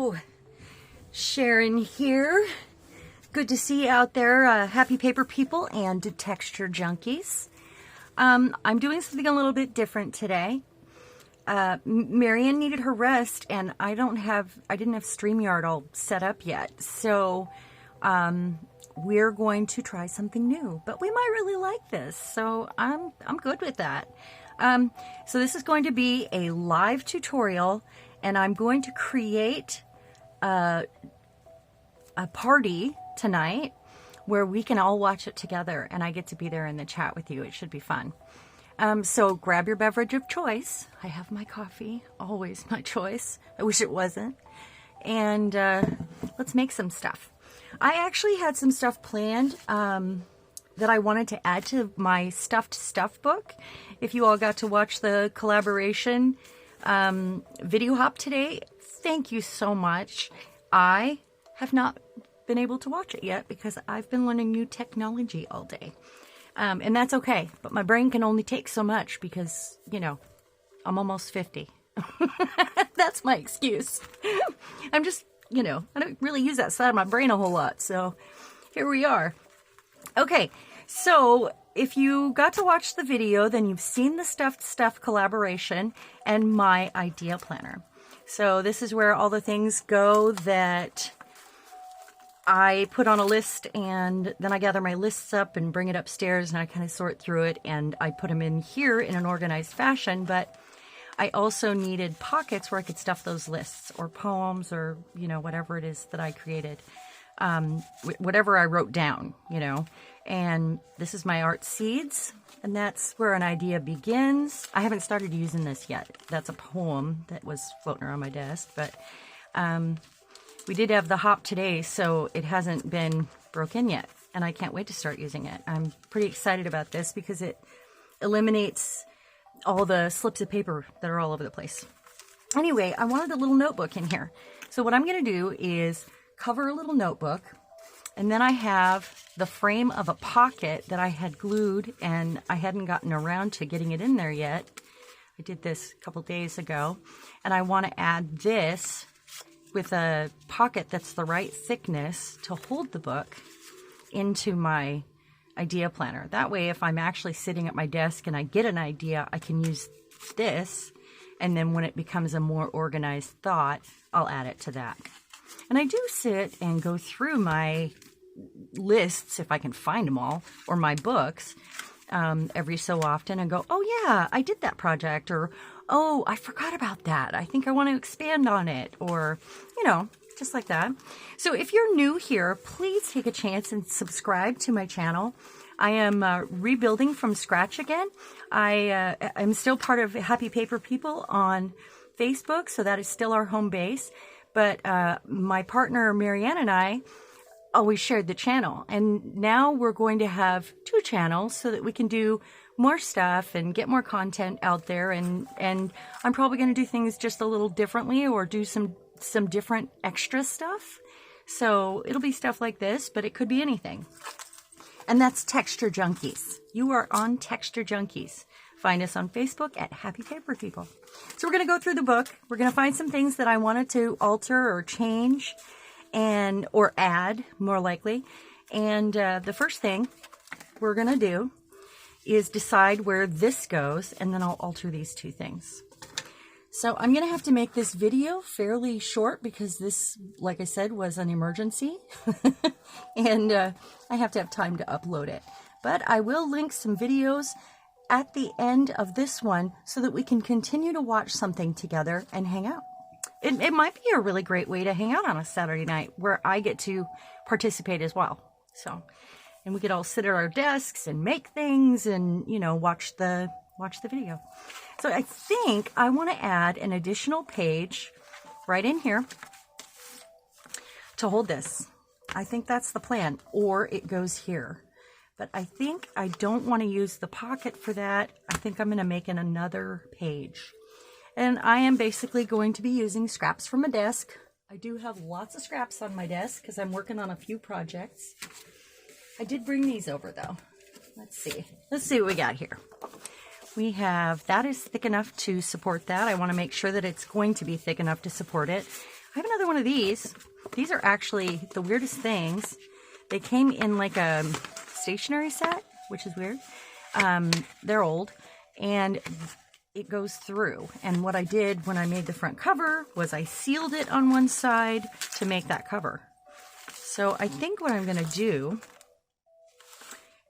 Hello, Sharon here. Good to see you out there, happy paper people and texture junkies. I'm doing something a little bit different today. Marianne needed her rest, and I didn't have StreamYard all set up yet. So we're going to try something new, but we might really like this. So I'm good with that. So this is going to be a live tutorial, and I'm going to create a party tonight where we can all watch it together, and I get to be there in the chat with you. It should be fun. So grab your beverage of choice. I have my coffee, always my choice. I wish it wasn't. And let's make some stuff. I actually had some stuff planned that I wanted to add to my Stuffed Stuff book. If you all got to watch the collaboration video hop today, thank you so much. I have not been able to watch it yet because I've been learning new technology all day. And that's okay, but my brain can only take so much because, you know, I'm almost 50. That's my excuse. I'm just, you know, I don't really use that side of my brain a whole lot, so here we are. Okay, so if you got to watch the video, then you've seen the Stuffed Stuff collaboration and my idea planner. So this is where all the things go that I put on a list, and then I gather my lists up and bring it upstairs, and I kind of sort through it, and I put them in here in an organized fashion. But I also needed pockets where I could stuff those lists or poems or, you know, whatever it is that I created, whatever I wrote down, you know. And this is my art seeds, and that's where an idea begins. I haven't started using this yet. That's a poem that was floating around my desk, but we did have the hop today, so it hasn't been broken yet, and I can't wait to start using it. I'm pretty excited about this because it eliminates all the slips of paper that are all over the place. Anyway, I wanted a little notebook in here. So what I'm going to do is cover a little notebook, and then I have the frame of a pocket that I had glued, and I hadn't gotten around to getting it in there yet. I did this a couple days ago, and I want to add this with a pocket that's the right thickness to hold the book into my idea planner. That way, if I'm actually sitting at my desk and I get an idea, I can use this, and then when it becomes a more organized thought, I'll add it to that. And I do sit and go through my lists, if I can find them all, or my books, every so often and go, oh yeah, I did that project, or oh, I forgot about that. I think I want to expand on it, or, you know, just like that. So if you're new here, please take a chance and subscribe to my channel. I am rebuilding from scratch again. I'm still part of Happy Paper People on Facebook, so that is still our home base. But my partner, Marianne, and I always shared the channel. And now we're going to have 2 channels so that we can do more stuff and get more content out there. And I'm probably going to do things just a little differently, or do some different extra stuff. So it'll be stuff like this, but it could be anything. And that's Texture Junkies. You are on Texture Junkies. Find us on Facebook at Happy Paper People. So we're going to go through the book. We're going to find some things that I wanted to alter or change, or add, more likely. And the first thing we're going to do is decide where this goes, and then I'll alter these 2 things. So I'm going to have to make this video fairly short because this, like I said, was an emergency. And I have to have time to upload it. But I will link some videos at the end of this one so that we can continue to watch something together and hang out. It might be a really great way to hang out on a Saturday night where I get to participate as well. So, and we could all sit at our desks and make things and, you know, watch the video. So I think I want to add an additional page right in here to hold this. I think that's the plan, or it goes here. But I think I don't want to use the pocket for that. I think I'm going to make it another page. And I am basically going to be using scraps from a desk. I do have lots of scraps on my desk because I'm working on a few projects. I did bring these over though. Let's see what we got here. We have, that is thick enough to support that. I want to make sure that it's going to be thick enough to support it. I have another one of these. These are actually the weirdest things. They came in like a stationery set, which is weird. They're old, and it goes through. And what I did when I made the front cover was I sealed it on one side to make that cover. So I think what I'm going to do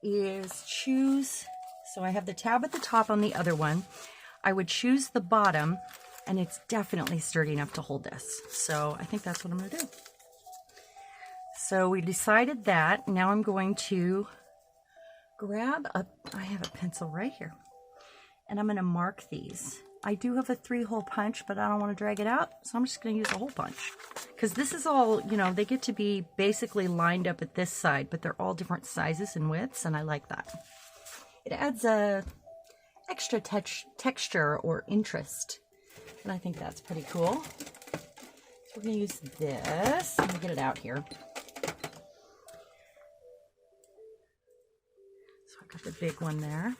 is choose, so I have the tab at the top on the other one. I would choose the bottom, and it's definitely sturdy enough to hold this. So I think that's what I'm going to do. So we decided that. Now I'm going to grab I have a pencil right here, and I'm going to mark these. I do have a 3-hole punch, but I don't want to drag it out, so I'm just going to use a hole punch. Because this is all, you know, they get to be basically lined up at this side, but they're all different sizes and widths, and I like that. It adds a extra texture or interest, and I think that's pretty cool. So we're going to use this. Let me get it out here. So I've got the big one there.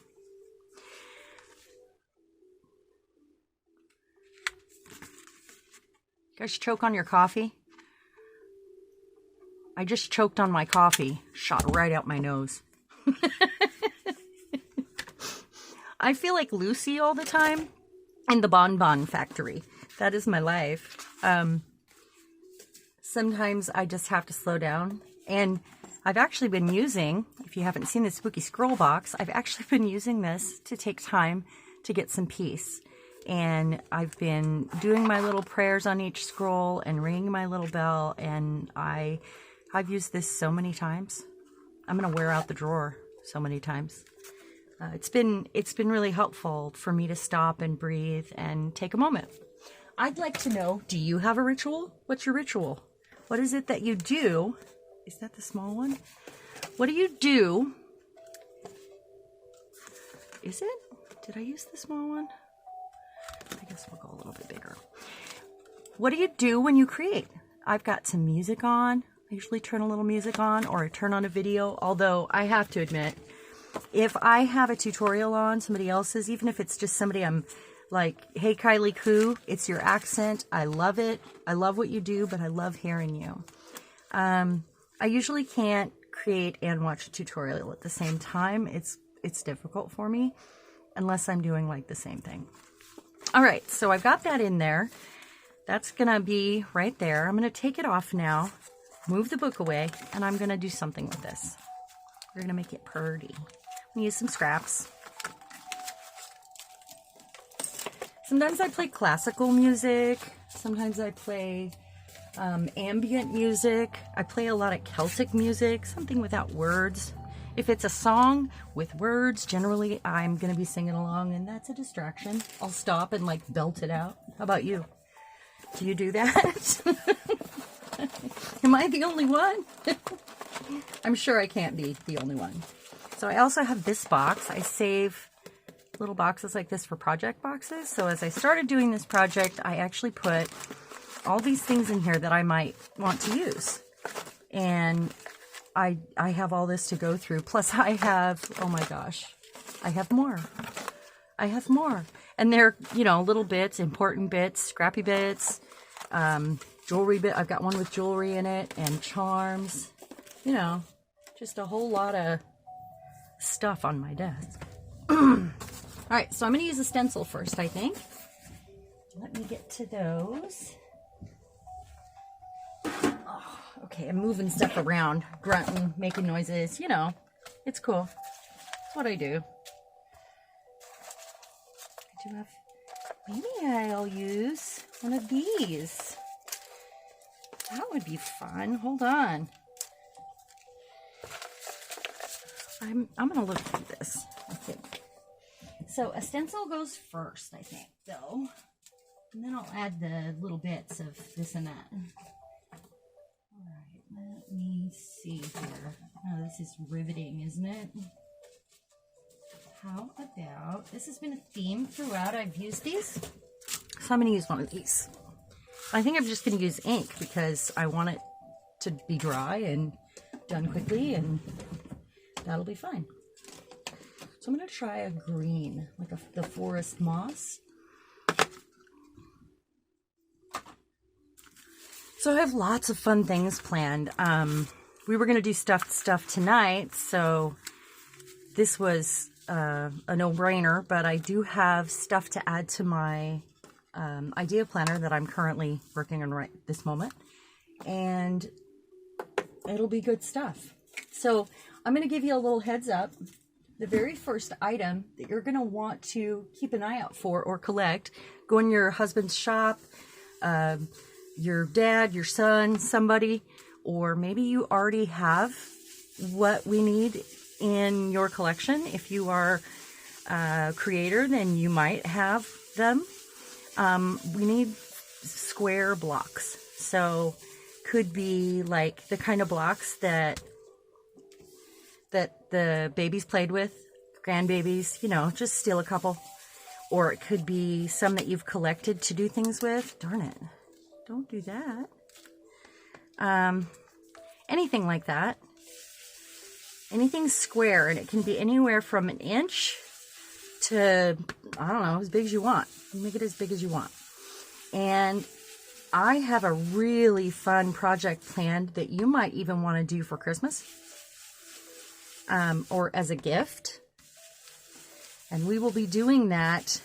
You guys choke on your coffee? I just choked on my coffee. Shot right out my nose. I feel like Lucy all the time in the Bon Bon Factory. That is my life. Sometimes I just have to slow down. And I've actually been using, if you haven't seen the Spooky Scroll box, I've actually been using this to take time to get some peace. And I've been doing my little prayers on each scroll and ringing my little bell, and I've used this so many times. I'm gonna wear out the drawer so many times. It's been really helpful for me to stop and breathe and take a moment. I'd like to know, do you have a ritual? What's your ritual? What is it that you do? Is that the small one? What do you do? Is it? Did I use the small one? I guess we'll go a little bit bigger. What do you do when you create? I've got some music on. I usually turn a little music on, or I turn on a video. Although I have to admit, if I have a tutorial on somebody else's, even if it's just somebody I'm like, hey Kylie Koo, it's your accent. I love it. I love what you do, but I love hearing you. I usually can't create and watch a tutorial at the same time. It's difficult for me unless I'm doing like the same thing. All right, so I've got that in there. That's gonna be right there. I'm gonna take it off now, move the book away, and I'm gonna do something with this. We're gonna make it pretty. I'm gonna use some scraps. Sometimes I play classical music. Sometimes I play ambient music. I play a lot of Celtic music, something without words. If it's a song with words, generally I'm going to be singing along, and that's a distraction. I'll stop and like belt it out. How about you? Do you do that? Am I the only one? I'm sure I can't be the only one. So I also have this box. I save little boxes like this for project boxes. So as I started doing this project, I actually put all these things in here that I might want to use. And I have all this to go through. Plus I have, oh my gosh, I have more. I have more. And they're, you know, little bits, important bits, scrappy bits, jewelry bit. I've got one with jewelry in it and charms, you know, just a whole lot of stuff on my desk. All right, so I'm going to use a stencil first, I think. Let me get to those. Okay, I'm moving stuff around, grunting, making noises, you know, it's cool. It's what I do. I do have, maybe I'll use one of these. That would be fun. Hold on. I'm gonna look through this, I think. So a stencil goes first, I think, though. And then I'll add the little bits of this and that. Let me see here. Oh, this is riveting, isn't it? How about, this has been a theme throughout. I've used these. So I'm going to use one of these. I think I'm just going to use ink because I want it to be dry and done quickly, and that'll be fine. So I'm going to try a green, like the forest moss. So I have lots of fun things planned. We were going to do stuffed stuff tonight, so this was a no-brainer, but I do have stuff to add to my idea planner that I'm currently working on right this moment, and it'll be good stuff. So I'm going to give you a little heads up. The very first item that you're going to want to keep an eye out for or collect, go in your husband's shop, your dad, your son, somebody, or maybe you already have what we need in your collection. If you are a creator, then you might have them. We need square blocks. So could be like the kind of blocks that the babies played with, grandbabies, you know, just steal a couple. Or it could be some that you've collected to do things with. Darn it. Don't do that. Anything like that. Anything square, and it can be anywhere from an inch to, I don't know, as big as you want. Make it as big as you want. And I have a really fun project planned that you might even want to do for Christmas, or as a gift. And we will be doing that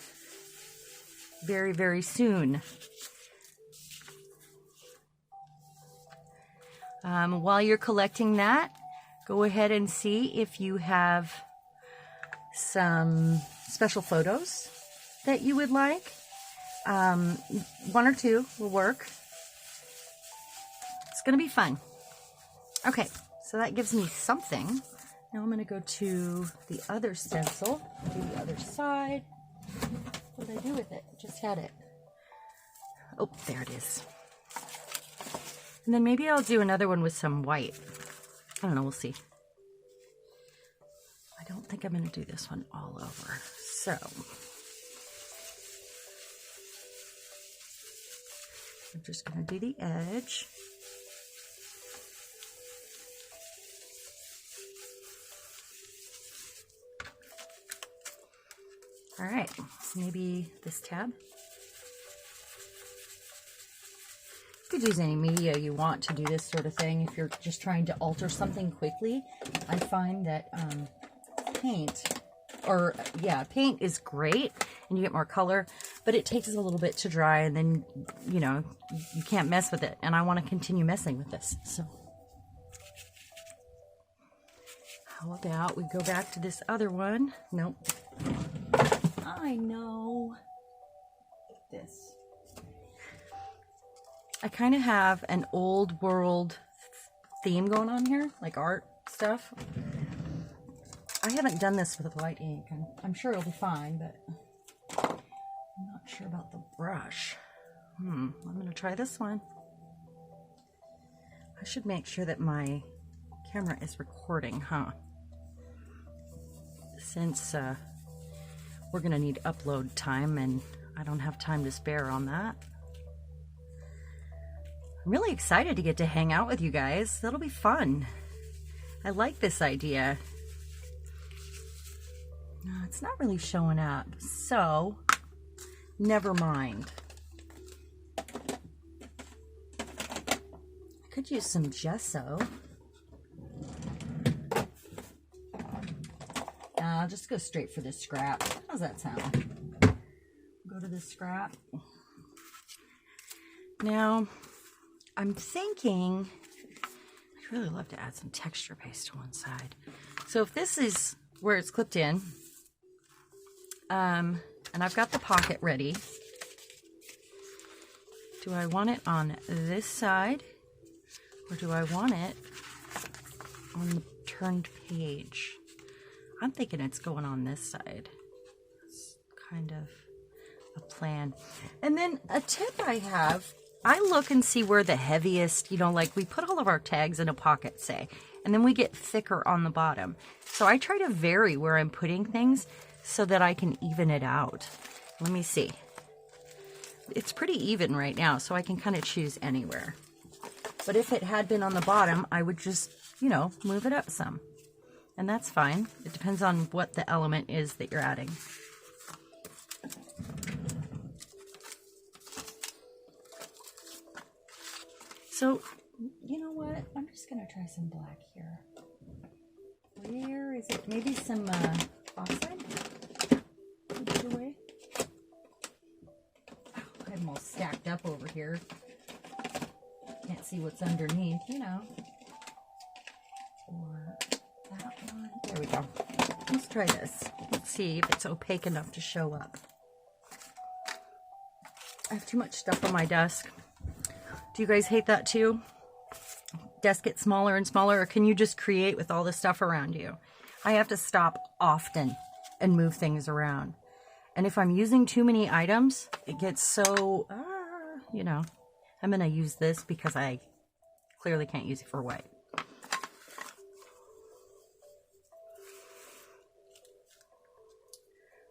very, very soon. While you're collecting that, go ahead and see if you have some special photos that you would like. One or two will work. It's going to be fun. Okay, so that gives me something. Now I'm going to go to the other stencil, do the other side. What did I do with it? Just had it. Oh, there it is. And then maybe I'll do another one with some white. I don't know, we'll see. I don't think I'm going to do this one all over. So, I'm just going to do the edge. All right, maybe this tab. You could use any media you want to do this sort of thing. If you're just trying to alter something quickly, I find that paint is great and you get more color, but it takes a little bit to dry and then, you know, you can't mess with it. And I want to continue messing with this. So how about we go back to this other one? Nope. I know. This. I kind of have an old world theme going on here, like art stuff. I haven't done this with white ink. I'm sure it'll be fine, but I'm not sure about the brush. I'm going to try this one. I should make sure that my camera is recording, since we're going to need upload time and I don't have time to spare on that. I'm really excited to get to hang out with you guys. That'll be fun. I like this idea. No, it's not really showing up, so never mind. I could use some gesso. I'll just go straight for this scrap. How's that sound? Go to the scrap. Now, I'm thinking, I'd really love to add some texture paste to one side. So if this is where it's clipped in, and I've got the pocket ready, do I want it on this side or do I want it on the turned page? I'm thinking it's going on this side. It's kind of a plan. And then a tip I have, I look and see where the heaviest, you know, like we put all of our tags in a pocket, say, and then we get thicker on the bottom. So I try to vary where I'm putting things so that I can even it out. Let me see. It's pretty even right now, so I can kind of choose anywhere. But if it had been on the bottom, I would just, you know, move it up some. And that's fine. It depends on what the element is that you're adding. So, you know what? I'm just going to try some black here. Where is it? Maybe some oxide? Put it away. Oh, I have them all stacked up over here. Can't see what's underneath, you know. Or that one. There we go. Let's try this. Let's see if it's opaque enough to show up. I have too much stuff on my desk. Do you guys hate that too? Desk gets smaller and smaller, or can you just create with all the stuff around you? I have to stop often and move things around. And if I'm using too many items, it gets so, you know, I'm going to use this because I clearly can't use it for white.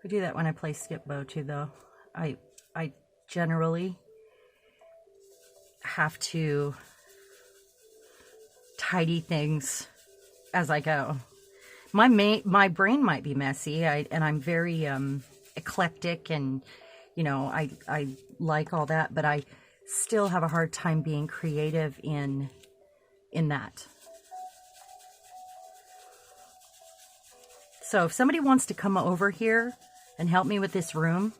I do that when I play skip bow too, though. I generally have to tidy things as I go. My brain might be messy, and I'm very eclectic, and you know, I like all that, but I still have a hard time being creative in that. So if somebody wants to come over here and help me with this room,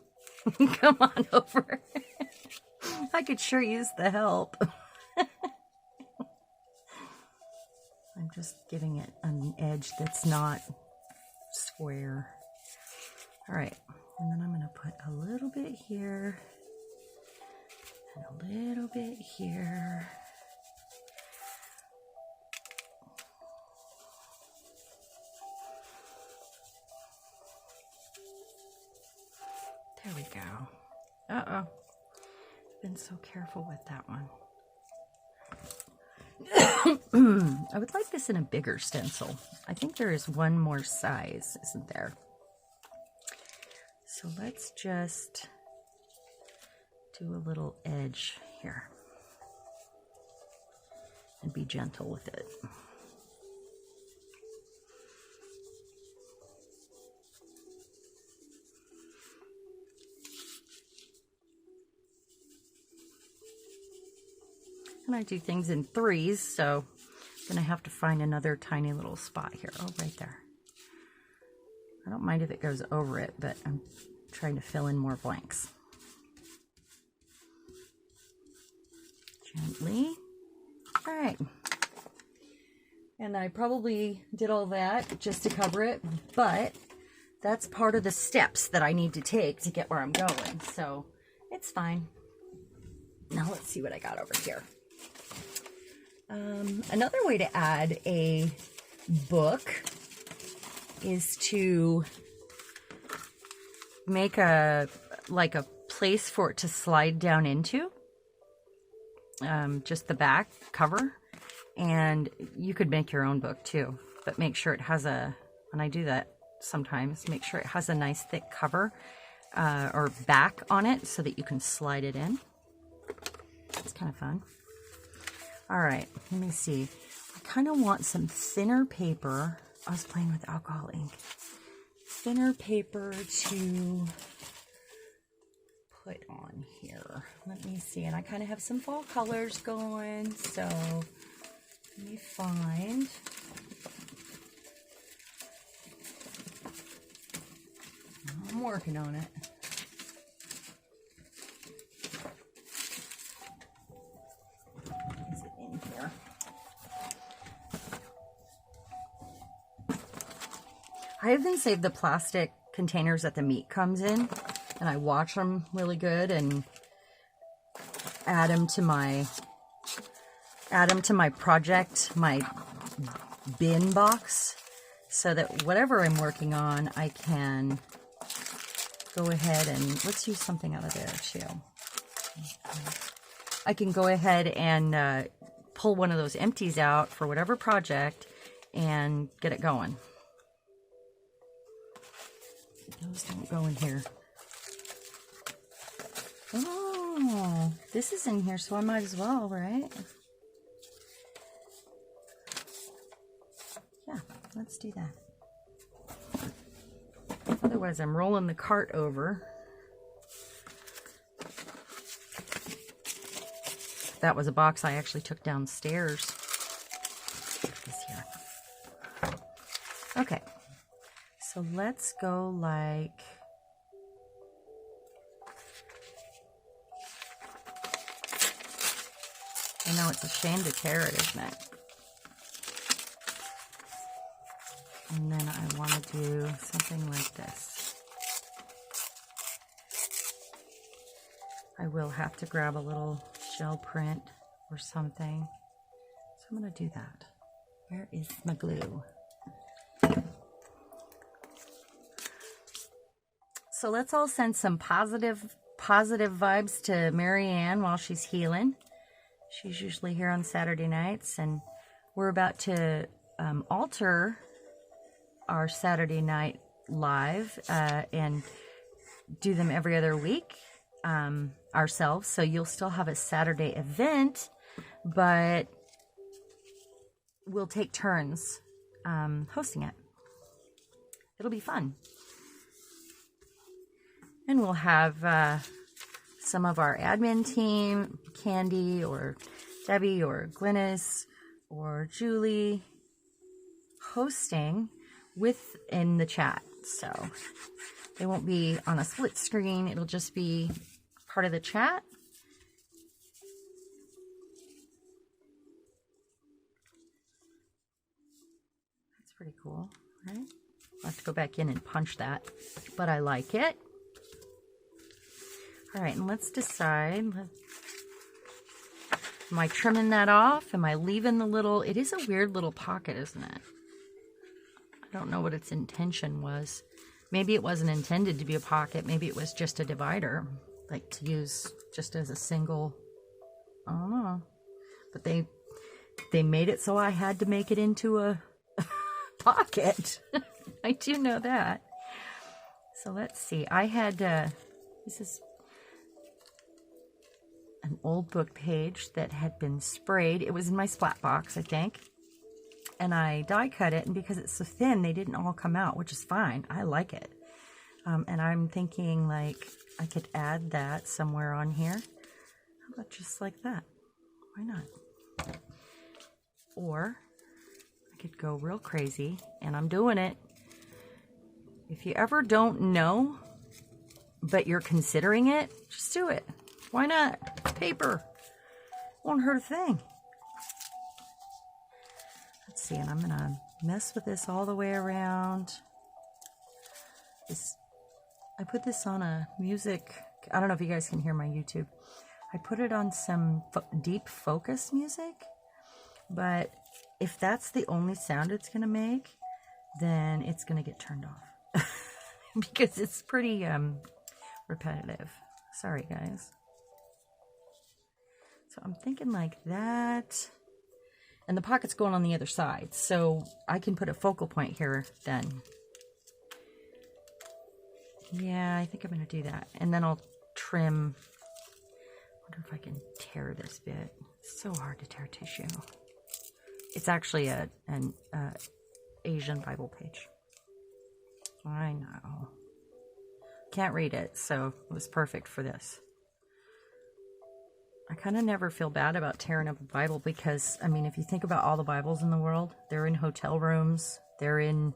come on over. I could sure use the help. I'm just giving it an edge that's not square. All right, and then I'm going to put a little bit here and a little bit here. There we go. Uh-oh. Been so careful with that one. I would like this in a bigger stencil. I think there is one more size, isn't there? So let's just do a little edge here and be gentle with it. And I do things in threes, so I'm going to have to find another tiny little spot here. Oh, right there. I don't mind if it goes over it, but I'm trying to fill in more blanks. Gently. All right. And I probably did all that just to cover it, but that's part of the steps that I need to take to get where I'm going, so it's fine. Now let's see what I got over here. Another way to add a book is to make a place for it to slide down into, just the back cover. And you could make your own book too, but make sure it has and I do that sometimes, make sure it has a nice thick cover or back on it so that you can slide it in. It's kind of fun. All right, let me see. I kind of want some thinner paper. I was playing with alcohol ink. Thinner paper to put on here. Let me see. And I kind of have some fall colors going. So let me find. I'm working on it. I even save the plastic containers that the meat comes in, and I wash them really good and add them to my project, my bin box, so that whatever I'm working on, I can go ahead and let's use something out of there too. I can go ahead and pull one of those empties out for whatever project and get it going. Those don't go in here. Oh, this is in here, so I might as well, right? Yeah, let's do that. Otherwise, I'm rolling the cart over. that was a box I actually took downstairs. This here. Okay, so let's go like, I know it's a shame to tear it, isn't it? And then I want to do something like this. I will have to grab a little shell print or something. So I'm going to do that. Where is my glue? So let's all send some positive vibes to Marianne while she's healing. She's usually here on Saturday nights, and we're about to alter our Saturday night live and do them every other week ourselves. So you'll still have a Saturday event, but we'll take turns hosting it. It'll be fun. And we'll have some of our admin team, Candy or Debbie or Glynis or Julie, hosting in the chat. So they won't be on a split screen. It'll just be part of the chat. That's pretty cool, right? I'll have to go back in and punch that, but I like it. All right, and let's decide. Am I trimming that off? Am I leaving the little... It is a weird little pocket, isn't it? I don't know what its intention was. Maybe it wasn't intended to be a pocket. Maybe it was just a divider, like to use just as a single... I don't know. But they made it so I had to make it into a pocket. I do know that. So let's see. I had... this is... an old book page that had been sprayed. It was in my splat box, I think. And I die cut it, and because it's so thin, they didn't all come out, which is fine. I like it. And I'm thinking like I could add that somewhere on here. How about just like that? Why not? Or I could go real crazy, and I'm doing it. If you ever don't know, but you're considering it, just do it. Why not? Paper. Won't hurt a thing. Let's see, and I'm going to mess with this all the way around. I put this on a music... I don't know if you guys can hear my YouTube. I put it on some deep focus music, but if that's the only sound it's going to make, then it's going to get turned off. Because it's pretty repetitive. Sorry, guys. So I'm thinking like that. And the pocket's going on the other side. So I can put a focal point here then. Yeah, I think I'm going to do that. And then I'll trim. I wonder if I can tear this bit. It's so hard to tear tissue. It's actually an Asian Bible page. I know. Can't read it, so it was perfect for this. I kind of never feel bad about tearing up a Bible because, I mean, if you think about all the Bibles in the world, they're in hotel rooms, they're in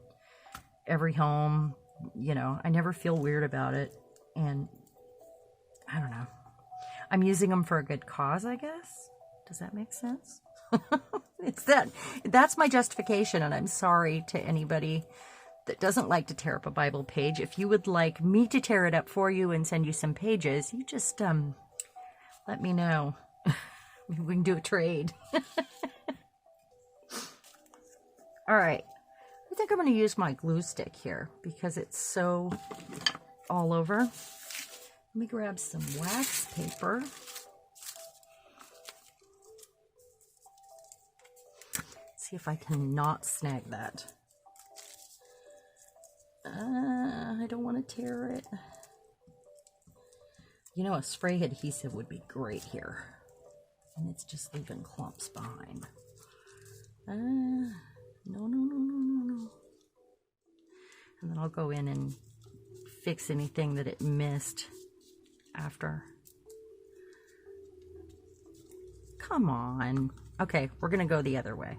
every home, you know, I never feel weird about it. And I don't know. I'm using them for a good cause, I guess. Does that make sense? That's my justification, and I'm sorry to anybody that doesn't like to tear up a Bible page. If you would like me to tear it up for you and send you some pages, you just, let me know. Maybe we can do a trade. All right. I think I'm going to use my glue stick here because it's so all over. Let me grab some wax paper. See if I can not snag that. I don't want to tear it. You know, a spray adhesive would be great here. And it's just leaving clumps behind. No. And then I'll go in and fix anything that it missed after. Come on. Okay, we're gonna go the other way.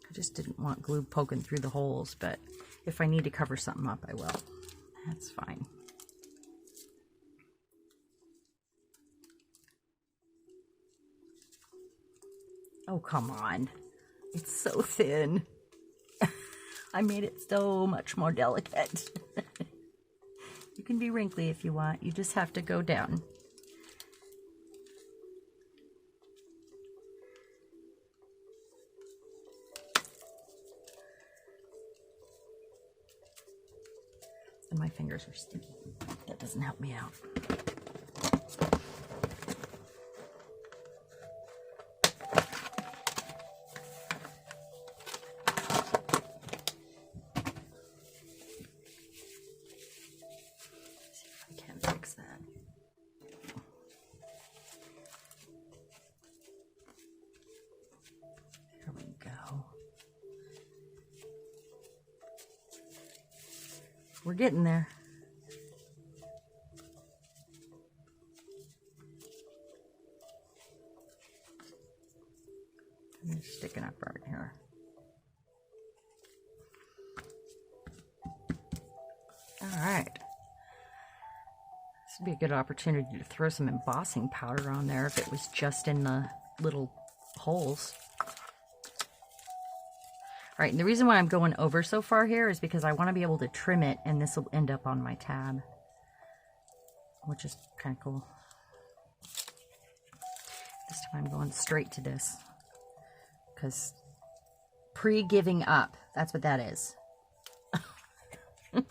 I just didn't want glue poking through the holes, but if I need to cover something up, I will. That's fine. Oh, come on. It's so thin. I made it so much more delicate. You can be wrinkly if you want. You just have to go down. And my fingers are sticky. That doesn't help me out. We're getting there. And it's sticking up right here. All right. This would be a good opportunity to throw some embossing powder on there if it was just in the little holes. All right, and the reason why I'm going over so far here is because I want to be able to trim it, and this will end up on my tab, which is kind of cool. This time I'm going straight to this, because pre-giving up, that's what that is. All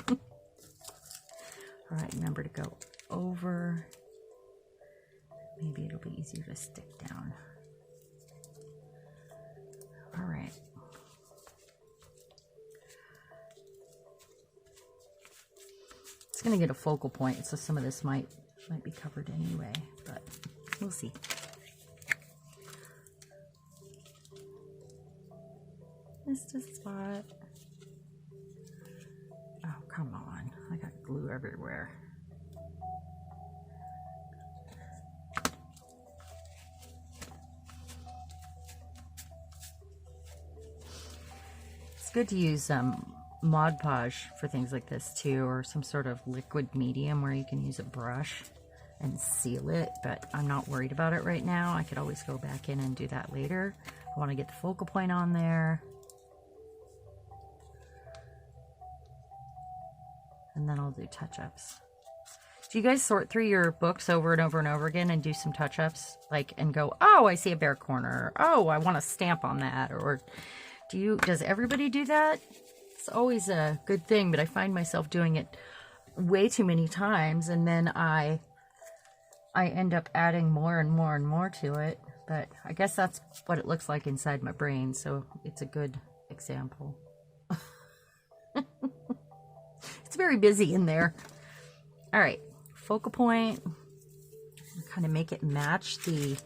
right, remember to go over. Maybe it'll be easier to stick down. All right. It's going to get a focal point, so some of this might be covered anyway, but we'll see. Just a spot. Oh, come on. I got glue everywhere. It's good to use Mod Podge for things like this too, or some sort of liquid medium where you can use a brush and seal it, but I'm not worried about it right now. I could always go back in and do that later. I want to get the focal point on there, and then I'll do touch-ups. Do you guys sort through your books over and over and over again and do some touch-ups, like, and go, oh, I see a bare corner, oh, I want to stamp on that, or does everybody do that? It's always a good thing, but I find myself doing it way too many times, and then I end up adding more and more and more to it. But I guess that's what it looks like inside my brain, so it's a good example. It's very busy in there. All right, focal point. Kind of make it match the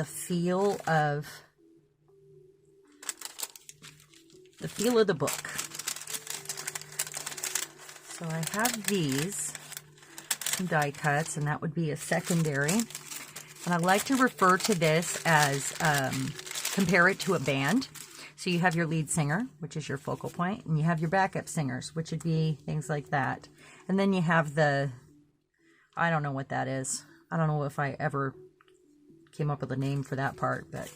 feel of the book. So I have these, some die cuts, and that would be a secondary. And I like to refer to this as, compare it to a band. So you have your lead singer, which is your focal point, and you have your backup singers, which would be things like that. And then you have I don't know what that is. I don't know if I ever came up with a name for that part, but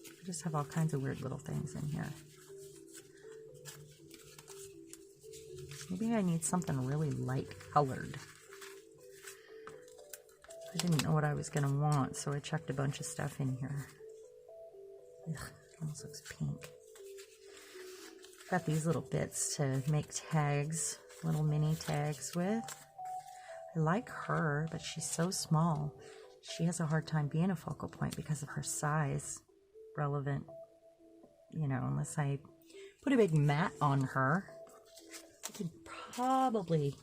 I just have all kinds of weird little things in here. Maybe I need something really light colored. I didn't know what I was going to want, so I chucked a bunch of stuff in here. Ugh, it almost looks pink. Got these little bits to make tags, little mini tags with. I like her, but she's so small. She has a hard time being a focal point because of her size. Relevant, you know, unless I put a big mat on her. I could probably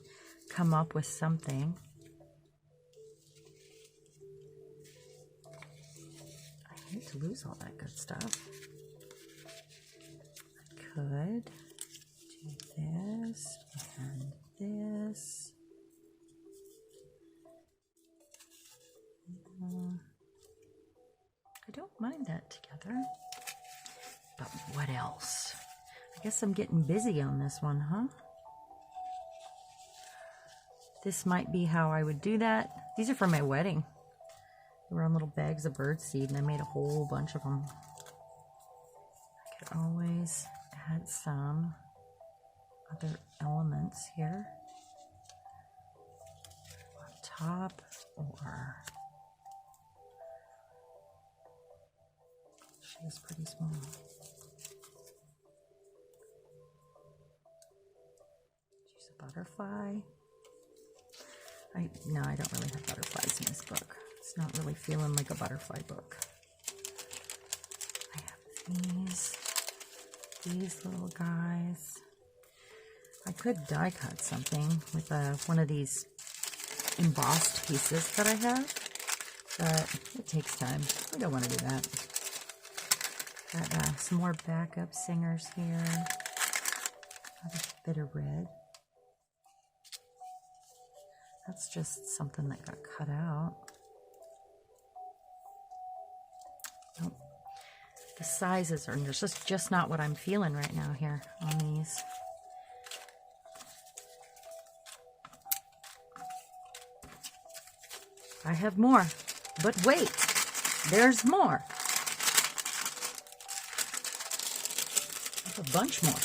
come up with something. I hate to lose all that good stuff. could do this and this. I don't mind that together. But what else? I guess I'm getting busy on this one, huh? This might be how I would do that. These are for my wedding. They were on little bags of birdseed, and I made a whole bunch of them. I could always add some other elements here on top, or she is pretty small. She's a butterfly. No, I don't really have butterflies in this book. It's not really feeling like a butterfly book. I have these little guys. I could die cut something with one of these embossed pieces that I have, but it takes time. I don't want to do that. Got some more backup singers here. Got a bit of red. That's just something that got cut out. Nope. The sizes are just not what I'm feeling right now here on these. I have more, but wait, there's more. I have a bunch more.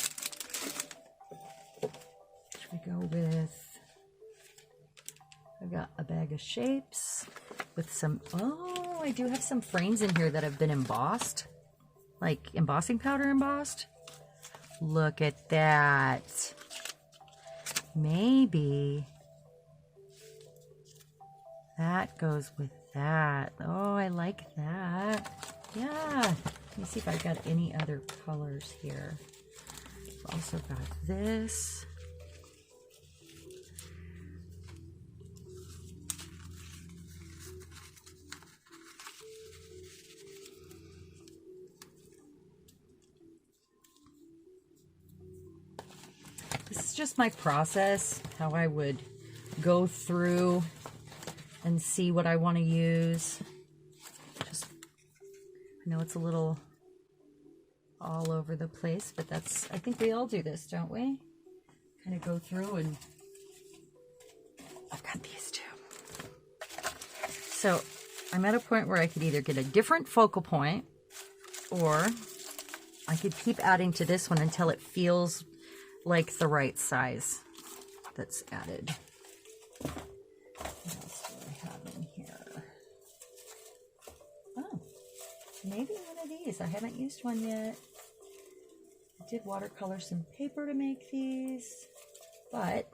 Should we go with... I've got a bag of shapes with some, oh, I do have some frames in here that have been embossed, like embossing powder embossed. Look at that. Maybe that goes with that. Oh, I like that. Yeah. Let me see if I've got any other colors here. I've also got this. This is just my process, how I would go through and see what I want to use. I know it's a little all over the place, but I think we all do this, don't we? Kind of go through, and I've got these too. So I'm at a point where I could either get a different focal point, or I could keep adding to this one until it feels like the right size that's added. What else do I have in here? Oh, maybe one of these. I haven't used one yet. I did watercolor some paper to make these, but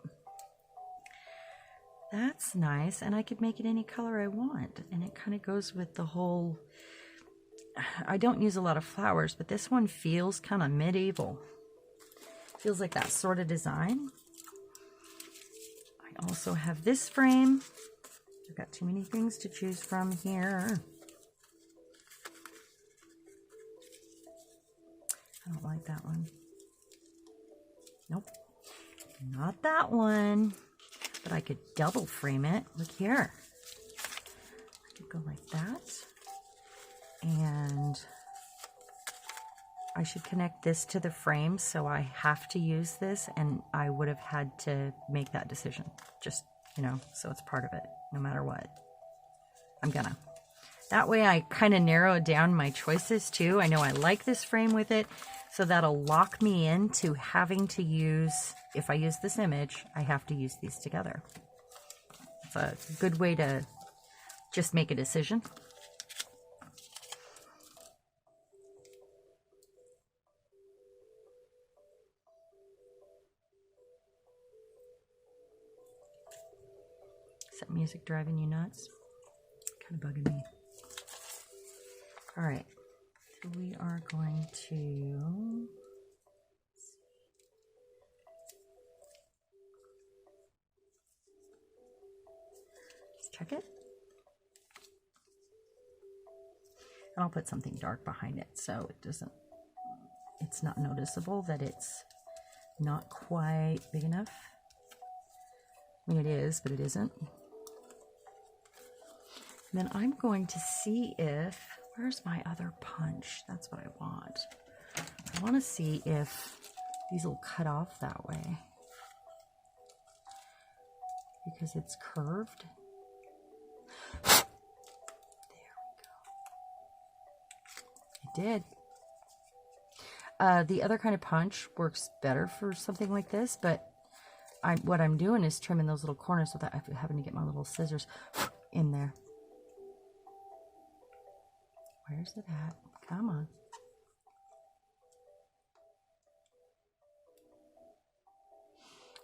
that's nice, and I could make it any color I want, and it kind of goes with the whole... I don't use a lot of flowers, but this one feels kind of medieval. Feels like that sort of design. I also have this frame. I've got too many things to choose from here. I don't like that one. Nope, not that one. But I could double frame it. Look here. I could go like that. And I should connect this to the frame, so I have to use this, and I would have had to make that decision. Just, so it's part of it, no matter what. I'm gonna. That way I kind of narrow down my choices too. I know I like this frame with it, so that'll lock me into having to use, if I use this image, I have to use these together. It's a good way to just make a decision. Is that music driving you nuts? Kind of bugging me. All right, so we are going to... check it. And I'll put something dark behind it so it doesn't it's not noticeable that it's not quite big enough. I mean, it is, but it isn't. And then I'm going to see if, where's my other punch? That's what I want. I want to see if these will cut off that way, because it's curved. There we go. It did. The other kind of punch works better for something like this, but what I'm doing is trimming those little corners without having to get my little scissors in there. Where's it at? Come on.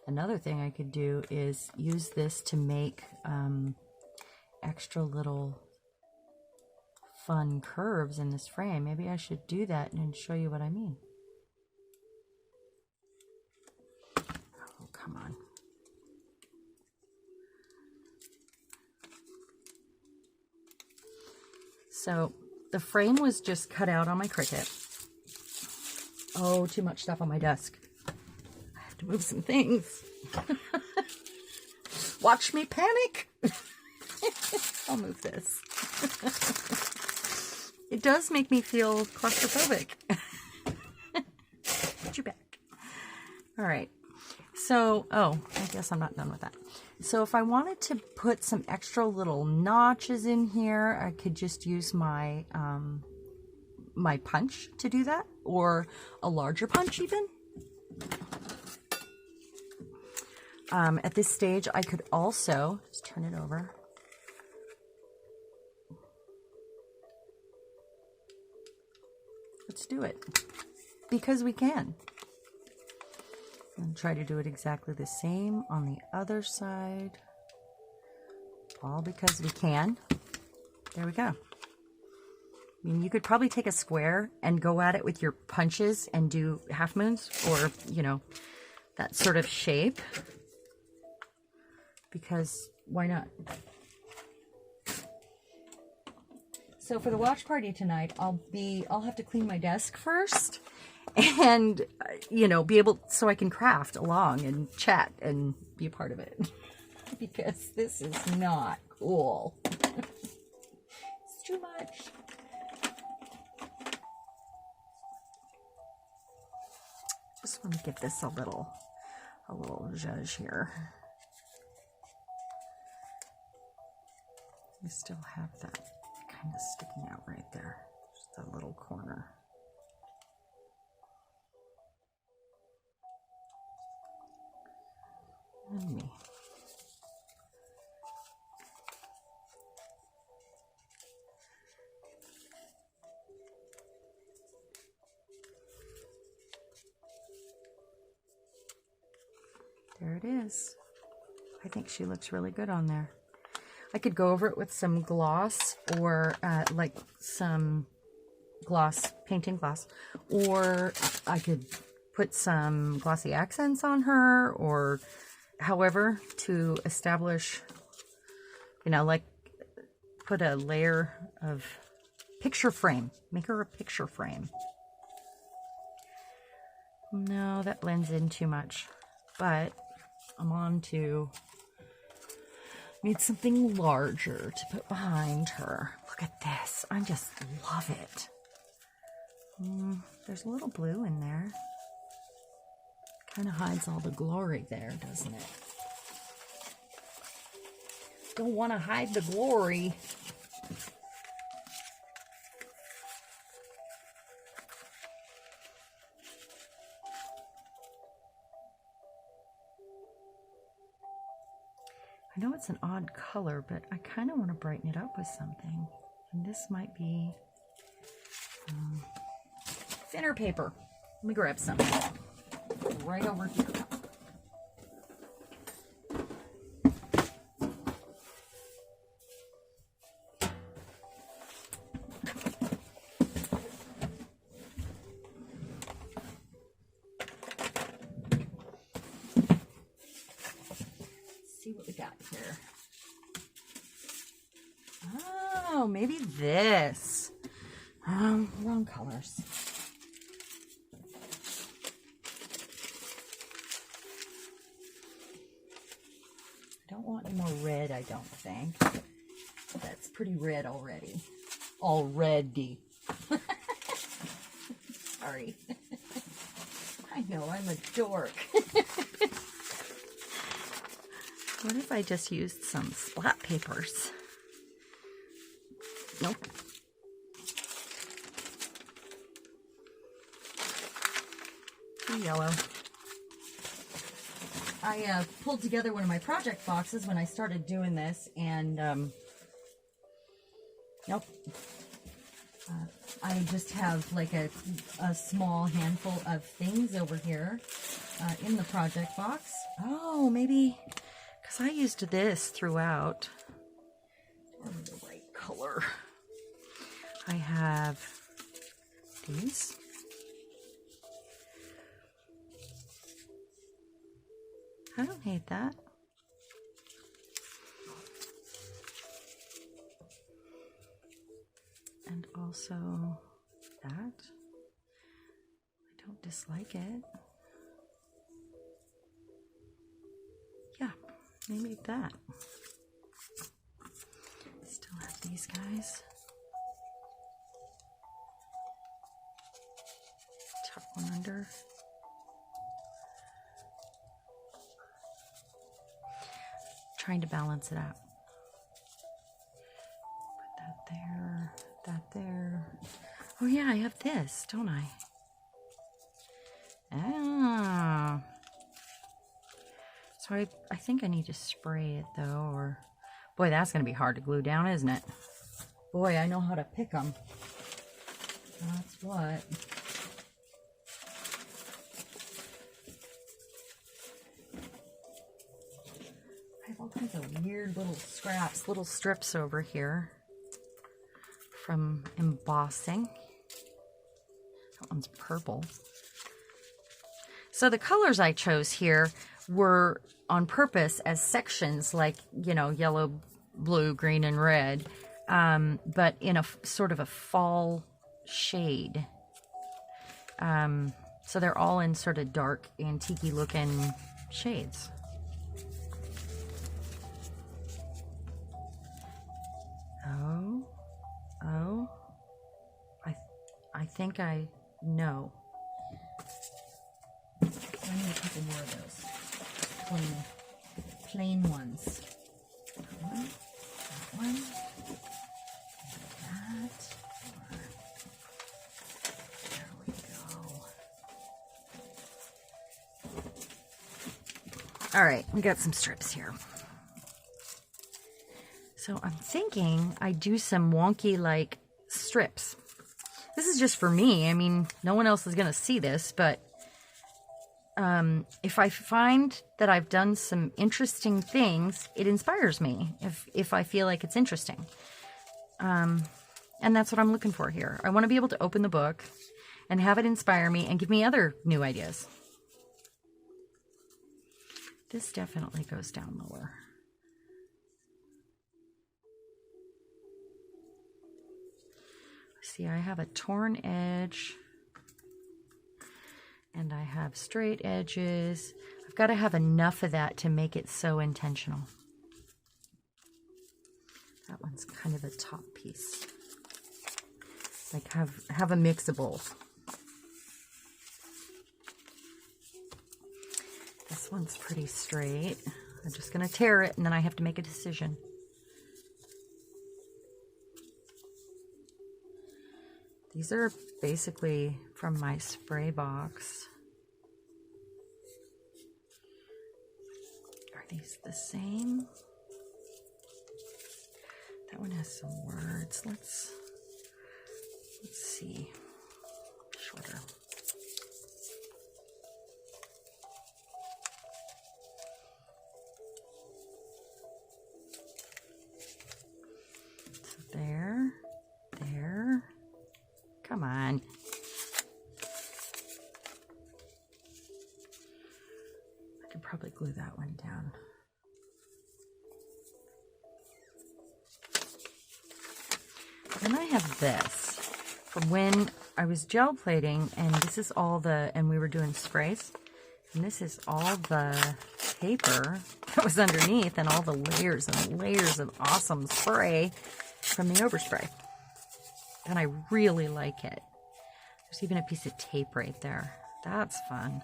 Another thing I could do is use this to make extra little fun curves in this frame. Maybe I should do that and show you what I mean. Oh, come on. So the frame was just cut out on my Cricut. Oh, too much stuff on my desk. I have to move some things. Watch me panic. I'll move this. It does make me feel claustrophobic. Put you back. All right. So, oh, I guess I'm not done with that. So if I wanted to put some extra little notches in here, I could just use my my punch to do that, or a larger punch even. At this stage, I could also just turn it over. Let's do it, because we can. And try to do it exactly the same on the other side. All because we can. There we go. I mean, you could probably take a square and go at it with your punches and do half moons, or, you know, that sort of shape. Because why not? So for the watch party tonight, I'll have to clean my desk first, and you know, be able, so I can craft along and chat and be a part of it. Because this is not cool. It's too much. Just want to give this a little zhuzh here. I still have that kind of sticking out right there, just a little corner. And me. There it is. I think she looks really good on there. I could go over it with some gloss, or like some gloss, painting gloss, or I could put some glossy accents on her, or however, to establish, you know, like put a layer of picture frame, make her a picture frame. No, that blends in too much, but I'm on to need something larger to put behind her. Look at this. I just love it. There's a little blue in there. Kind of hides all the glory there, doesn't it? Don't want to hide the glory. I know it's an odd color, but I kind of want to brighten it up with something. And this might be thinner paper. Let me grab some. Right over here. See what we got here. Oh, maybe this. Wrong colors. I don't think. That's pretty red already. Already. Sorry. I know, I'm a dork. What if I just used some splat papers? Nope. Yellow. I pulled together one of my project boxes when I started doing this, and nope. I just have like a small handful of things over here in the project box. Oh, maybe because I used this throughout. Or the right color. I have these. I don't hate that. And also that. I don't dislike it. Yeah, maybe that. Still have these guys. Tuck one under. Trying to balance it out. Put that there, that there. Oh yeah, I have this, don't I? Ah. So I think I need to spray it though, or boy, that's gonna be hard to glue down, isn't it? Boy, I know how to pick them. That's what. I have all kinds of weird little scraps, little strips over here from embossing. That one's purple. So the colors I chose here were on purpose as sections, like, you know, yellow, blue, green, and red, but in a sort of a fall shade. So they're all in sort of dark, antique-y looking shades. Oh, I think I know. I need a couple more of those plain ones. That one, that, there we go. All right, we got some strips here. So I'm thinking I do some wonky like strips. This is just for me. I mean, no one else is going to see this, but if I find that I've done some interesting things, it inspires me if I feel like it's interesting. And that's what I'm looking for here. I want to be able to open the book and have it inspire me and give me other new ideas. This definitely goes down lower. See, I have a torn edge. And I have straight edges. I've got to have enough of that to make it so intentional. That one's kind of the top piece. Like have a mix of both. This one's pretty straight. I'm just going to tear it and then I have to make a decision. These are basically from my spray box. Are these the same? That one has some words. Let's see. Shorter. So there. Come on. I could probably glue that one down. Then I have this from when I was gel plating, and this is all and we were doing sprays. And this is all the paper that was underneath and all the layers and layers of awesome spray from the overspray. And I really like it. There's even a piece of tape right there. That's fun.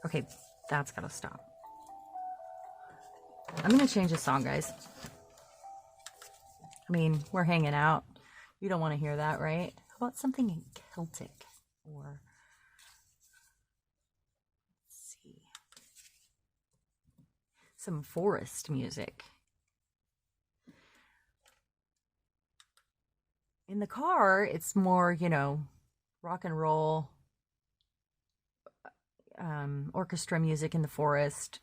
Okay, that's gotta stop. I'm gonna change the song, guys. I mean, we're hanging out. You don't want to hear that, right? How about something in Celtic? Or, let's see, some forest music. In the car, it's more, you know, rock and roll, orchestra music in the forest.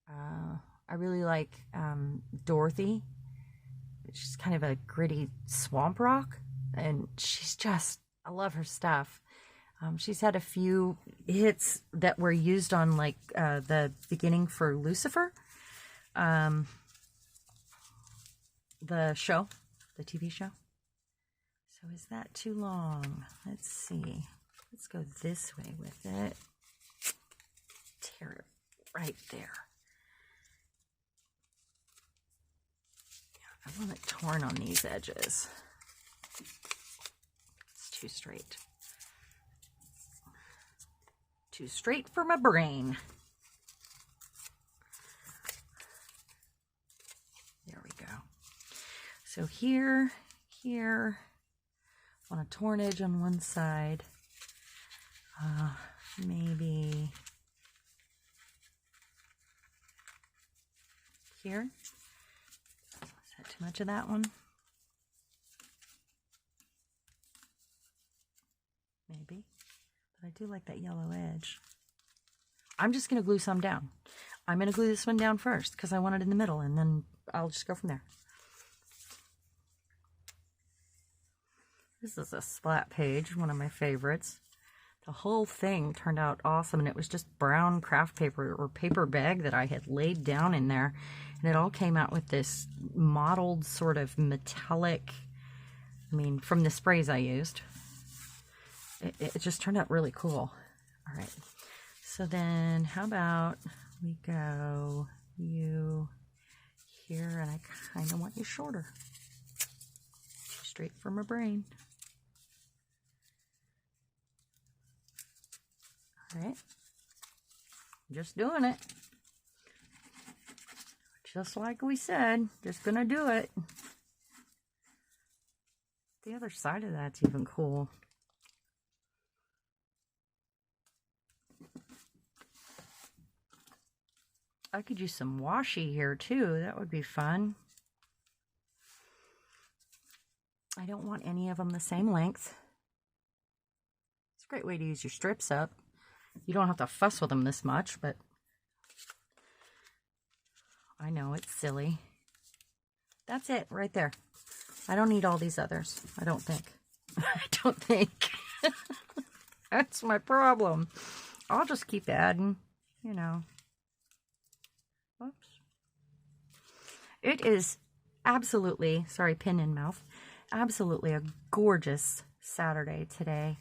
I really like Dorothy. She's kind of a gritty swamp rock, and she's just, I love her stuff. She's had a few hits that were used on like the beginning for Lucifer, the show, the TV show. So is that too long? Let's see. Let's go this way with it. Tear it right there. Yeah, I want it torn on these edges. It's too straight. Too straight for my brain. There we go. So here, on a torn edge on one side, maybe here. Is that too much of that one? Maybe. But I do like that yellow edge. I'm just going to glue some down. I'm going to glue this one down first because I want it in the middle, and then I'll just go from there. This is a splat page, one of my favorites. The whole thing turned out awesome, and it was just brown craft paper or paper bag that I had laid down in there, and it all came out with this mottled sort of metallic, I mean, from the sprays I used. It just turned out really cool. All right, so then how about we go you here, and I kind of want you shorter. Too straight for my brain. All right, just doing it. Just like we said, just gonna do it. The other side of that's even cool. I could use some washi here too. That would be fun. I don't want any of them the same length. It's a great way to use your strips up. You don't have to fuss with them this much, but I know it's silly. That's it right there. I don't need all these others. I don't think. I don't think. That's my problem. I'll just keep adding, you know. Whoops. It is absolutely, sorry, pin in mouth, absolutely a gorgeous Saturday today.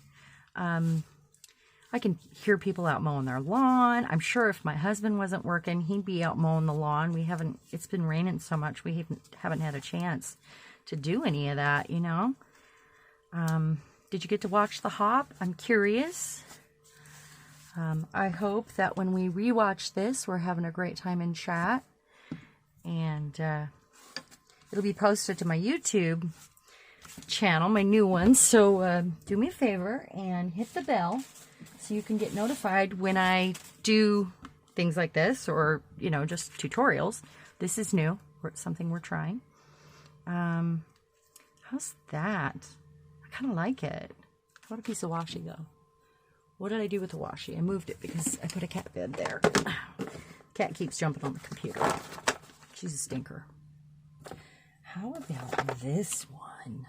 I can hear people out mowing their lawn. I'm sure if my husband wasn't working, he'd be out mowing the lawn. It's been raining so much, we haven't had a chance to do any of that, you know. Did you get to watch the hop? I'm curious. I hope that when we rewatch this, we're having a great time in chat. And it'll be posted to my YouTube channel, my new one. So do me a favor and hit the bell so you can get notified when I do things like this, or, you know, just tutorials. This is new. It's something we're trying. How's that? I kind of like it. What a piece of washi, though. What did I do with the washi? I moved it because I put a cat bed there. Cat keeps jumping on the computer. She's a stinker. How about this one?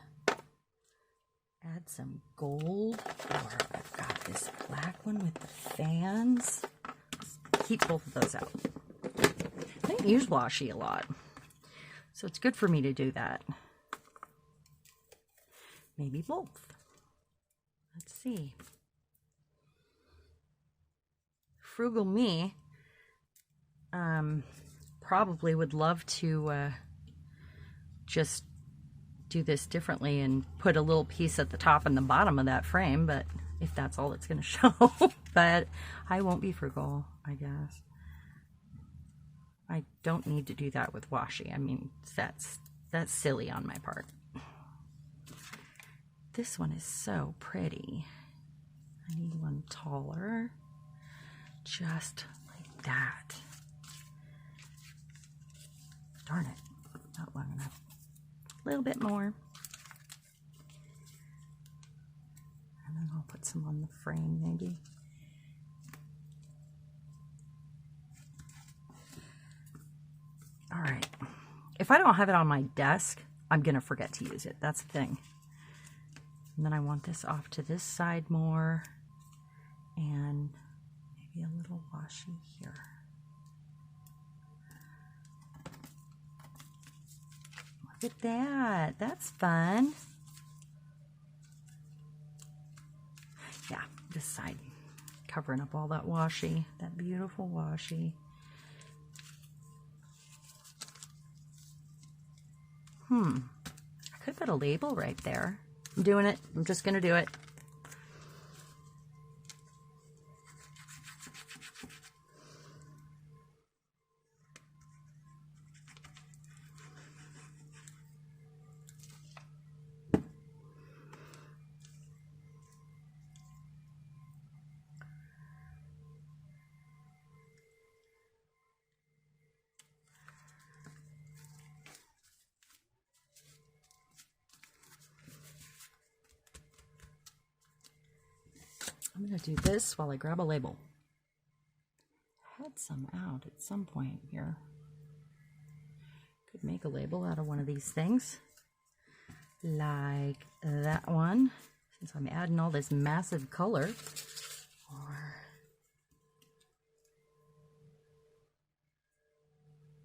Add some gold, or I've got this black one with the fans. Let's keep both of those out. I don't use washi a lot, so it's good for me to do that. Maybe both. let's see. Frugal me probably would love to just do this differently and put a little piece at the top and the bottom of that frame, but if that's all it's going to show. But I won't be frugal, I guess. I don't need to do that with washi. I mean, that's silly on my part. This one is so pretty. I need one taller, just like that. Darn it, not long enough. A little bit more. And then I'll put some on the frame maybe. All right. If I don't have it on my desk, I'm going to forget to use it. That's the thing. And then I want this off to this side more. And maybe a little washi here. Look at that. That's fun. Yeah, this side. Covering up all that washi. That beautiful washi. I could put a label right there. I'm doing it. I'm just going to do it. I'm going to do this while I grab a label. I had some out at some point here. Could make a label out of one of these things. Like that one, since I'm adding all this massive color. Or,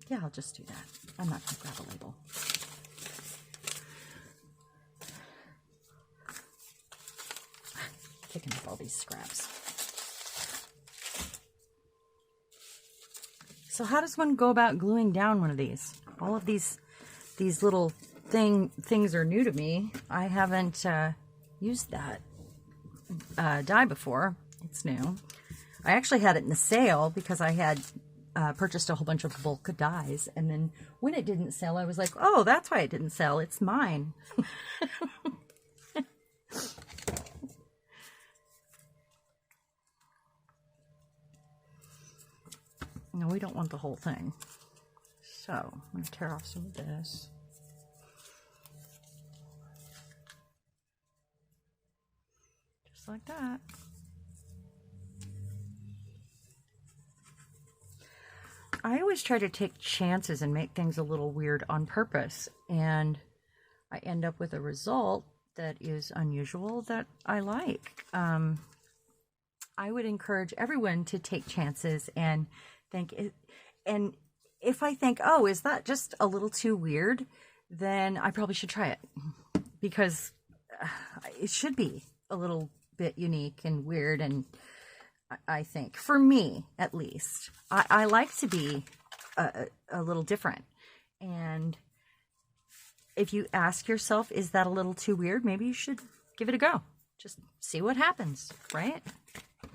yeah, I'll just do that. I'm not going to grab a label. Picking up all these scraps. So how does one go about gluing down one of these? All of these little things are new to me. I haven't used that die before. It's new. I actually had it in a sale because I had purchased a whole bunch of bulk dies, and then when it didn't sell, I was like, oh, that's why it didn't sell. It's mine. No, we don't want the whole thing. So, I'm going to tear off some of this. Just like that. I always try to take chances and make things a little weird on purpose. And I end up with a result that is unusual that I like. I would encourage everyone to take chances and think it, and if I think, oh, is that just a little too weird, then I probably should try it, because it should be a little bit unique and weird. And I think, for me at least, I like to be a little different. And if you ask yourself, is that a little too weird, maybe you should give it a go. Just see what happens, right?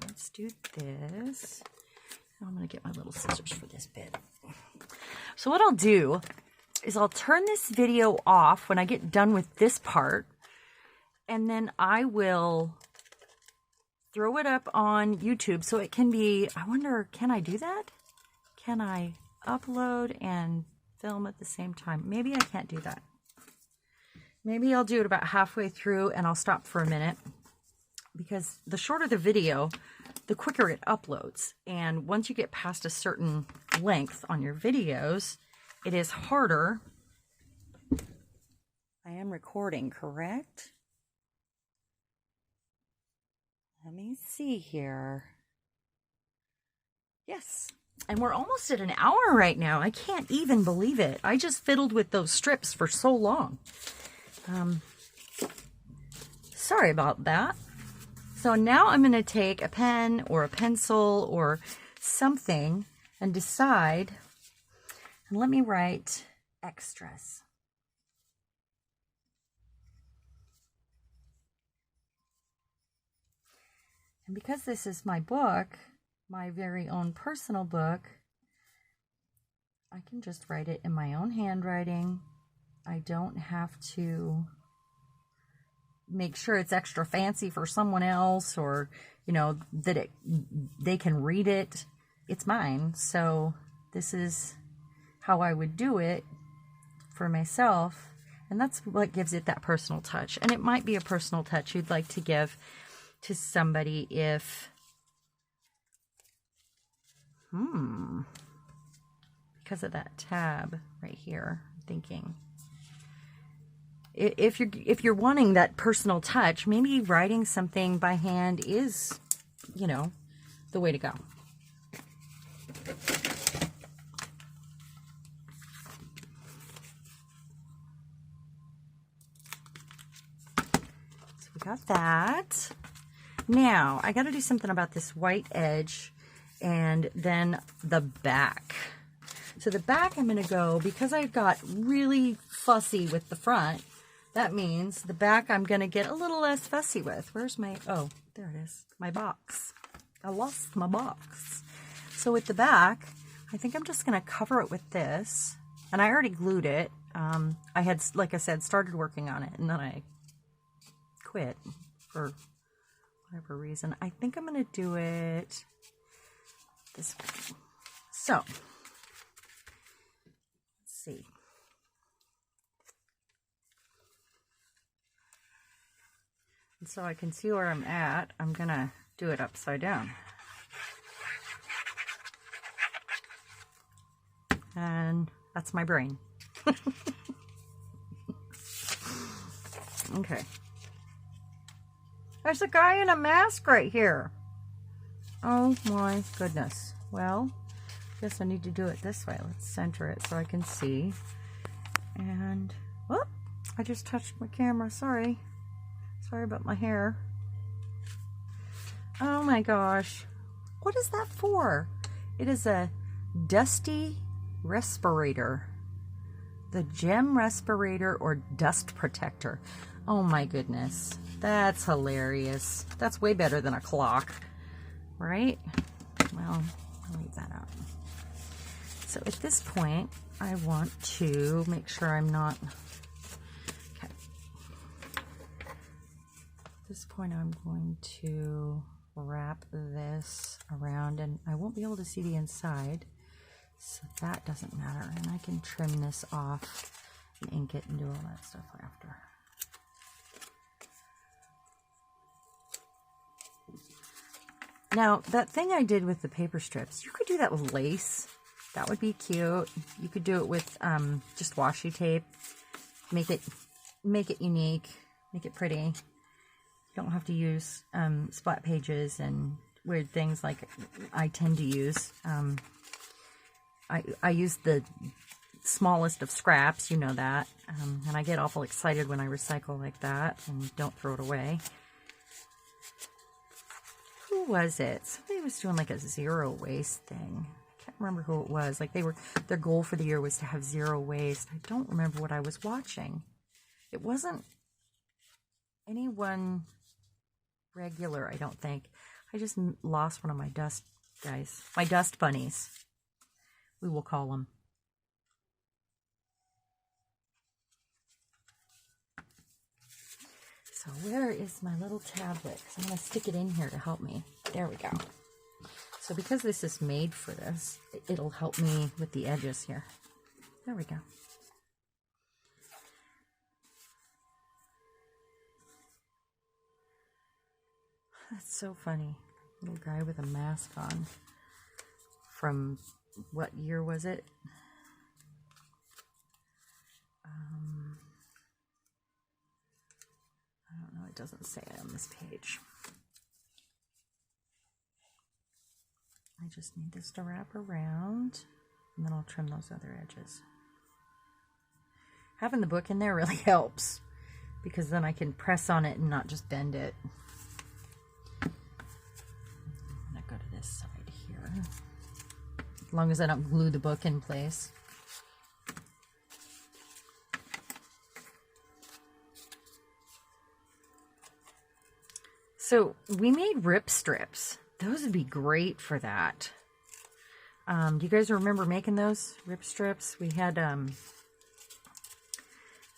Let's do this. I'm going to get my little scissors for this bit. So what I'll do is I'll turn this video off when I get done with this part, and then I will throw it up on YouTube so it can be, I wonder, can I do that? Can I upload and film at the same time? Maybe I can't do that. Maybe I'll do it about halfway through and I'll stop for a minute, because the shorter the video, the quicker it uploads. And once you get past a certain length on your videos, it is harder. I am recording, correct? Let me see here. Yes. And we're almost at an hour right now. I can't even believe it. I just fiddled with those strips for so long. Sorry about that. So now I'm going to take a pen or a pencil or something and decide, and let me write extras. And because this is my book, my very own personal book, I can just write it in my own handwriting. I don't have to make sure it's extra fancy for someone else, or, you know, that they can read it. It's mine. So this is how I would do it for myself. And that's what gives it that personal touch. And it might be a personal touch you'd like to give to somebody if, because of that tab right here, I'm thinking. If you're wanting that personal touch, maybe writing something by hand is, you know, the way to go. So we got that. Now, I got to do something about this white edge and then the back. So the back, I'm going to go, because I got really fussy with the front, that means the back I'm going to get a little less fussy with. Where's my, oh, there it is, my box. I lost my box. So with the back, I think I'm just going to cover it with this. And I already glued it. I had, like I said, started working on it, and then I quit for whatever reason. I think I'm going to do it this way. So, let's see. And so I can see where I'm at. I'm going to do it upside down. And that's my brain. Okay. There's a guy in a mask right here. Oh my goodness. Well, I guess I need to do it this way. Let's center it so I can see. And, whoop, I just touched my camera. Sorry. Sorry about my hair. Oh my gosh. What is that for? It is a dusty respirator. The gem respirator or dust protector. Oh my goodness. That's hilarious. That's way better than a clock, right? Well, I'll leave that out. So at this point, I want to make sure I'm not... Okay. At this point, I'm going to wrap this around, and I won't be able to see the inside, so that doesn't matter. And I can trim this off and ink it and do all that stuff after. Now, that thing I did with the paper strips, you could do that with lace. That would be cute. You could do it with just washi tape. Make it unique. Make it pretty. You don't have to use splat pages and weird things like I tend to use. I use the smallest of scraps, you know that. And I get awful excited when I recycle like that and don't throw it away. Who was it? Somebody was doing like a zero waste thing. I can't remember who it was. Like their goal for the year was to have zero waste. I don't remember what I was watching. It wasn't anyone regular, I don't think. I just lost one of my dust guys. My dust bunnies, we will call them. So where is my little tablet? I'm going to stick it in here to help me. There we go. So because this is made for this, it'll help me with the edges here. There we go. That's so funny. Little guy with a mask on. From what year was it? I don't know. It doesn't say it on this page. I just need this to wrap around, and then I'll trim those other edges. Having the book in there really helps, because then I can press on it and not just bend it. this side here. As long as I don't glue the book in place. So we made rip strips. Those would be great for that. Do you guys remember making those rip strips? We had,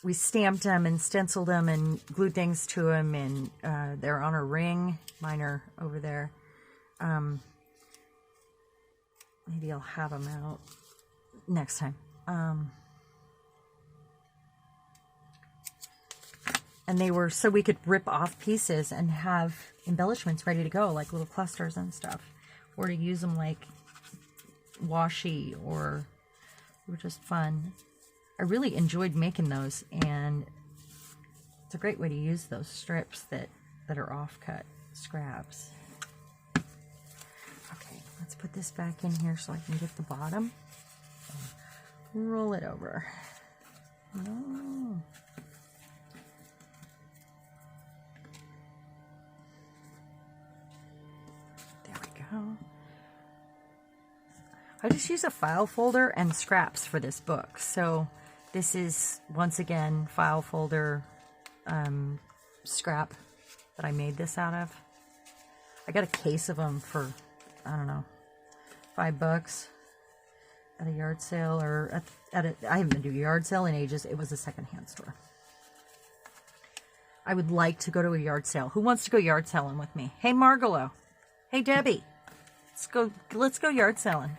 we stamped them and stenciled them and glued things to them, and they're on a ring. Mine are over there. Maybe I'll have them out next time. And they were so we could rip off pieces and have embellishments ready to go, like little clusters and stuff, or to use them like washi, or they were just fun. I really enjoyed making those, and it's a great way to use those strips that are offcut scraps. Okay, let's put this back in here so I can get the bottom. Roll it over. No. I just use a file folder and scraps for this book. So this is, once again, file folder scrap that I made this out of. I got a case of them for, I don't know, $5 at a yard sale, or I haven't been to a yard sale in ages. It was a secondhand store. I would like to go to a yard sale. Who wants to go yard selling with me? Hey, Margalo. Hey, Debbie. Let's go yard selling.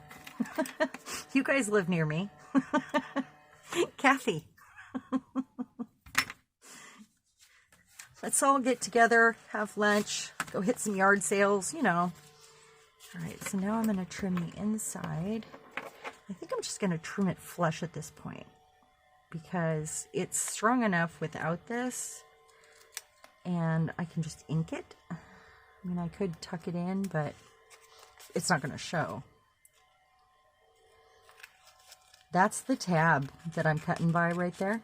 You guys live near me. Kathy. Let's all get together, have lunch, go hit some yard sales, you know. All right, so now I'm going to trim the inside. I think I'm just going to trim it flush at this point because it's strong enough without this, and I can just ink it. I mean, I could tuck it in, but it's not going to show. That's the tab that I'm cutting by right there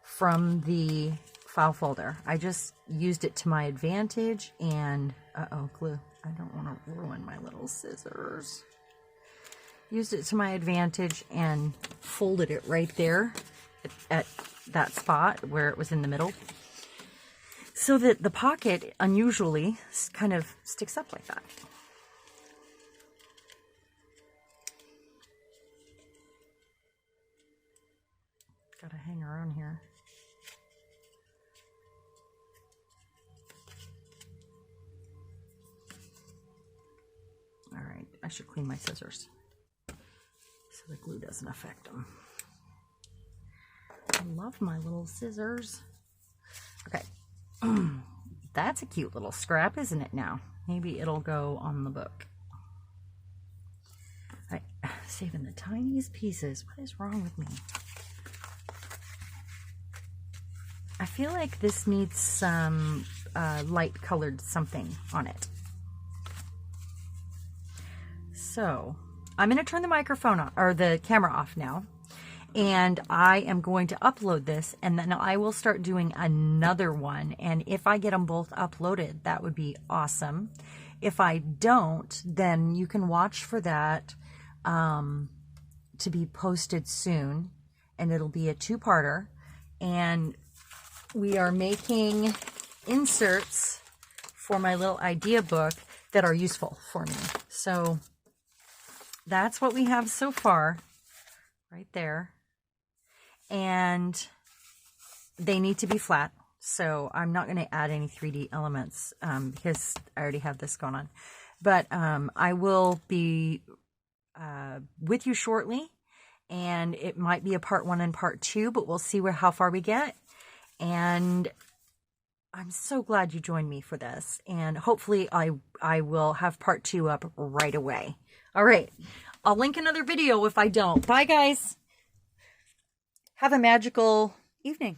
from the file folder. I just used it to my advantage, and uh-oh, glue. I don't want to ruin my little scissors. Used it to my advantage and folded it right there at that spot where it was in the middle, so that the pocket unusually kind of sticks up like that. Gotta hang around here. All right, I should clean my scissors so the glue doesn't affect them. I love my little scissors. Okay, that's a cute little scrap, isn't it now? Maybe it'll go on the book. All right, saving the tiniest pieces. What is wrong with me? I feel like this needs some light colored something on it. So I'm going to turn the microphone off, or the camera off now, and I am going to upload this, and then I will start doing another one. And if I get them both uploaded, that would be awesome. If I don't, then you can watch for that to be posted soon, and it'll be a two-parter. And we are making inserts for my little idea book that are useful for me. So that's what we have so far, right there. And they need to be flat. So I'm not going to add any 3D elements because I already have this going on. But I will be with you shortly. And it might be a part 1 and part 2, but we'll see how far we get. And I'm so glad you joined me for this. And hopefully I will have part 2 up right away. All right. I'll link another video if I don't. Bye, guys. Have a magical evening.